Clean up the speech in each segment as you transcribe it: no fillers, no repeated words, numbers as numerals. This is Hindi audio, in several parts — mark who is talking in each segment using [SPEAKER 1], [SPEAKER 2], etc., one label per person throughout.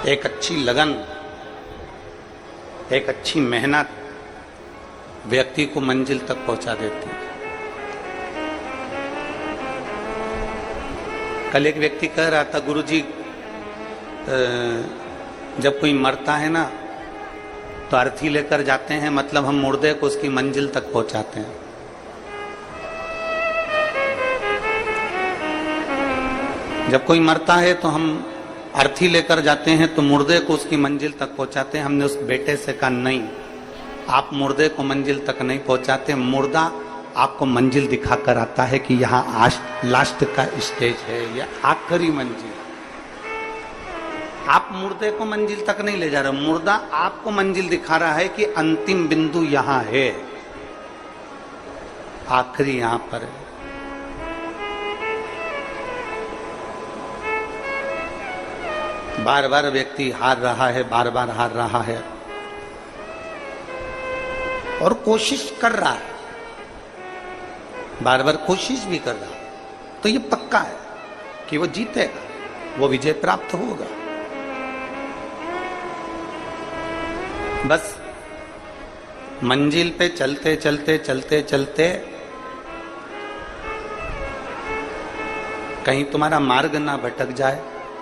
[SPEAKER 1] एक अच्छी लगन, एक अच्छी मेहनत व्यक्ति को मंजिल तक पहुंचा देती है। कल एक व्यक्ति कह रहा था, गुरुजी जब कोई मरता है ना तो अर्थी लेकर जाते हैं, मतलब हम मुर्दे को उसकी मंजिल तक पहुंचाते हैं। जब कोई मरता है तो हम अर्थी लेकर जाते हैं तो मुर्दे को उसकी मंजिल तक पहुंचाते हैं। हमने उस बेटे से कहा नहीं, आप मुर्दे को मंजिल तक नहीं पहुंचाते, मुर्दा आपको मंजिल दिखाकर आता है कि यहाँ लास्ट का स्टेज है, या आखिरी मंजिल। आप मुर्दे को मंजिल तक नहीं ले जा रहे, मुर्दा आपको मंजिल दिखा रहा है कि अंतिम बिंदु यहां है, आखिरी यहां पर है। बार बार व्यक्ति हार रहा है, बार बार हार रहा है और कोशिश कर रहा है, बार बार कोशिश भी कर रहा है, तो ये पक्का है कि वो जीतेगा, वो विजय प्राप्त होगा। बस मंजिल पे चलते चलते चलते चलते कहीं तुम्हारा मार्ग ना भटक जाए,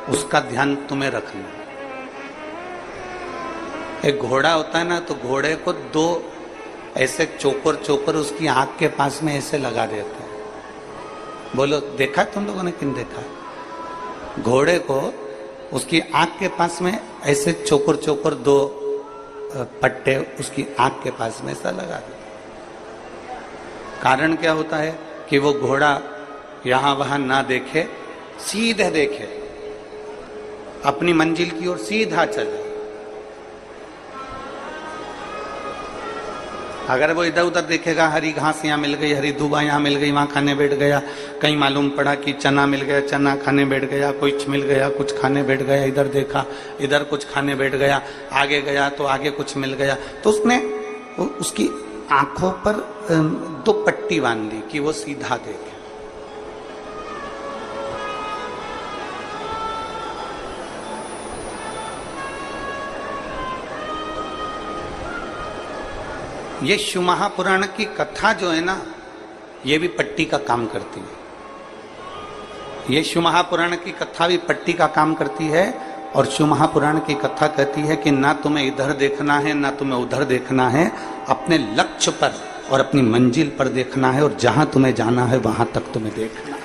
[SPEAKER 1] उसका ध्यान तुम्हें रखना। एक घोड़ा होता है ना, तो घोड़े को दो ऐसे चोकर उसकी आंख के पास में ऐसे लगा देते हैं। बोलो देखा तुम लोगों ने, किन देखा? घोड़े को उसकी आंख के पास में ऐसे चोकर दो पट्टे उसकी आंख के पास में ऐसा लगा देते। कारण क्या होता है कि वो घोड़ा यहां वहां ना देखे, सीधे देखे, अपनी मंजिल की ओर सीधा चले। अगर वो इधर उधर देखेगा, हरी घास यहाँ मिल गई, हरी दूबा यहाँ मिल गई, वहां खाने बैठ गया, कहीं मालूम पड़ा कि चना मिल गया, चना खाने बैठ गया, कुछ मिल गया, कुछ खाने बैठ गया, इधर देखा इधर कुछ खाने बैठ गया, आगे गया तो आगे कुछ मिल गया, तो उसने उसकी आंखों पर दो पट्टी बांध दी कि वो सीधा देखे। ये शिव महापुराण की कथा जो है ना, ये भी पट्टी का काम करती है। ये शिव महापुराण की कथा भी पट्टी का काम करती है। और शिव महापुराण की कथा कहती है कि ना तुम्हें इधर देखना है ना तुम्हें उधर देखना है, अपने लक्ष्य पर और अपनी मंजिल पर देखना है, और जहां तुम्हें जाना है वहां तक तुम्हें देखना है।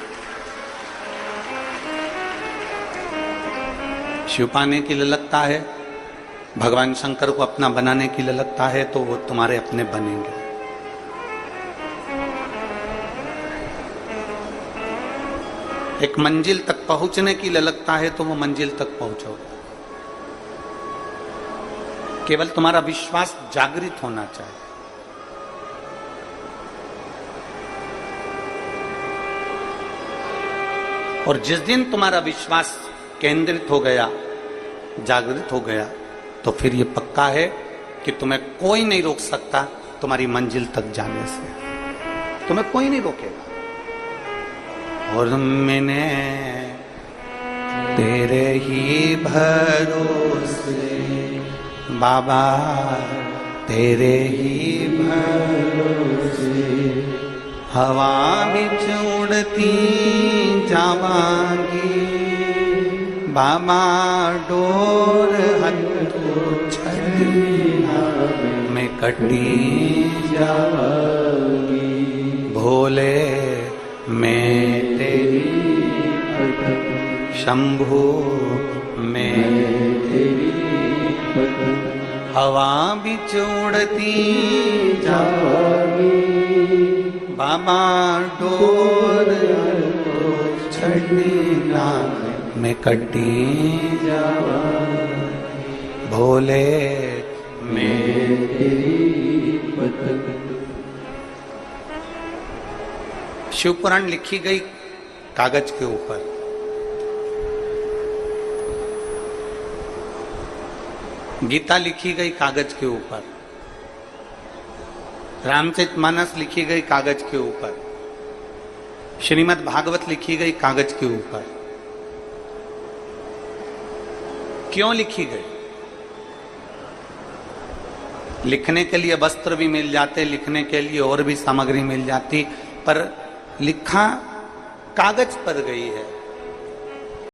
[SPEAKER 1] शिव पाने के लिए लगता है, भगवान शंकर को अपना बनाने के लिए लगता है, तो वो तुम्हारे अपने बनेंगे। एक मंजिल तक पहुंचने के लिए लगता है तो वो मंजिल तक पहुंचोगे। केवल तुम्हारा विश्वास जागृत होना चाहिए। और जिस दिन तुम्हारा विश्वास केंद्रित हो गया, जागृत हो गया, तो फिर ये पक्का है कि तुम्हें कोई नहीं रोक सकता तुम्हारी मंजिल तक जाने से, तुम्हें कोई नहीं रोकेगा। और मैंने तेरे ही भरोसे बाबा, तेरे ही भरोसे हवा बिच उड़ती जावांगी बाबा, डोर मैं कटी जाऊंगी भोले, मैं तेरी शंभू, मैं तेरी हवा बिच उड़ती जाऊंगी बाबा, डोर छड़ना मैं कटी जाऊंगी भोले, मैं तेरी पतंग। शिव पुराण लिखी गई कागज के ऊपर, गीता लिखी गई कागज के ऊपर, रामचरितमानस लिखी गई कागज के ऊपर, श्रीमद् भागवत लिखी गई कागज के ऊपर। क्यों लिखी गई? लिखने के लिए वस्त्र भी मिल जाते, लिखने के लिए और भी सामग्री मिल जाती, पर लिखा कागज पर गई है।